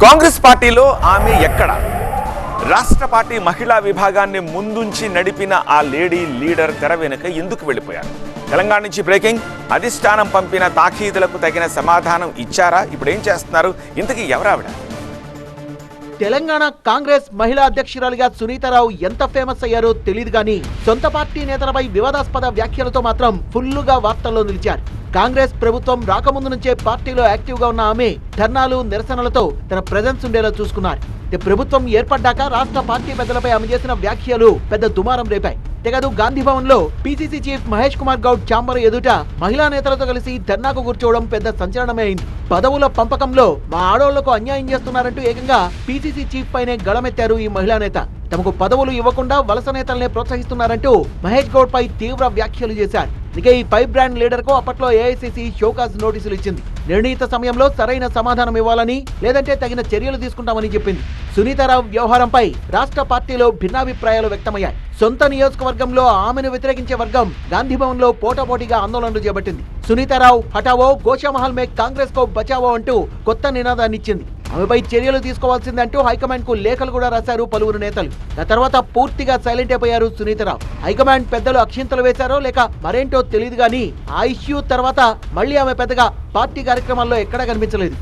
కాంగ్రెస్ పార్టీలో ఆమె ఎక్కడ? రాష్ట్ర పార్టీ మహిళా విభాగాన్ని ముందుంచి నడిపిన ఆ లేడీ లీడర్ తెర వెనుక ఎందుకు వెళ్ళిపోయారు? తెలంగాణ నుంచి బ్రేకింగ్. అధిష్టానం పంపిన తాఖీదులకు తగిన సమాధానం ఇచ్చారా? ఇప్పుడు ఏం చేస్తున్నారు? ఇంతకీ ఎవరావిడ? తెలంగాణ కాంగ్రెస్ మహిళా అధ్యక్షురాలిగా సునీతారావు ఎంత ఫేమస్ అయ్యారో తెలియదు కానీ సొంత పార్టీ నేతలపై వివాదాస్పద వ్యాఖ్యలతో మాత్రం ఫుల్లుగా వార్తల్లో నిలిచారు. కాంగ్రెస్ ప్రభుత్వం రాకముందు నుంచే పార్టీలో యాక్టివ్ గా ఉన్న ఆమె ధర్నాలు, నిరసనలతో తన ప్రెజెన్స్ ఉండేలా చూసుకున్నారు. ప్రభుత్వం ఏర్పడ్డాక రాష్ట్ర పార్టీ పెద్దలపై ఆమె చేసిన వ్యాఖ్యలు పెద్ద దుమారం రేపాయి. తెగదు గాంధీ భవన్ లో PCC chief Mahesh Kumar Goud chamber ఎదుట మహిళా నేతలతో కలిసి ధర్నాకు కూర్చోవడం పెద్ద సంచలనమే అయింది. పదవుల పంపకంలో మా ఆడోళ్లకు అన్యాయం చేస్తున్నారంటూ ఏకంగా పిసిసి చీఫ్ పైనే గళమెత్తారు ఈ మహిళా నేత. తమకు పదవులు ఇవ్వకుండా వలస నేతలనే ప్రోత్సహిస్తున్నారంటూ మహేష్ గౌడ్ పై తీవ్ర వ్యాఖ్యలు చేశారు. ఇక ఈ పై బ్రాండ్ లీడర్ కు అప్పట్లో ఏఐసిసి షోకాజ్ నోటీసులు ఇచ్చింది. నిర్ణీత సమయంలో సరైన సమాధానం ఇవ్వాలని, లేదంటే తగిన చర్యలు తీసుకుంటామని చెప్పింది. సునీతారావు వ్యవహారంపై రాష్ట్ర పార్టీలో భిన్నాభిప్రాయాలు వ్యక్తమయ్యాయి. సొంత నియోజకవర్గంలో ఆమెను వ్యతిరేకించే వర్గం గాంధీభవన్ లో పోటాపోటీగా ఆందోళనలు చేపట్టింది. సునీతారావు హటావో, గోషామహల్ మే కాంగ్రెస్ కో బచావో అంటూ కొత్త నినాదాన్నిచ్చింది. ఆమెపై చర్యలు తీసుకోవాల్సిందంటూ హైకమాండ్ కు లేఖలు కూడా రాశారు పలువురు నేతలు. ఆ తర్వాత పూర్తిగా సైలెంట్ అయిపోయారు సునీతారావు. హైకమాండ్ పెద్దలు అక్షింతలు వేశారో లేక మరేంటో తెలియదు గానీ ఆ ఇష్యూ తర్వాత మళ్లీ ఆమె పెద్దగా పార్టీ కార్యక్రమాల్లో ఎక్కడా కనిపించలేదు.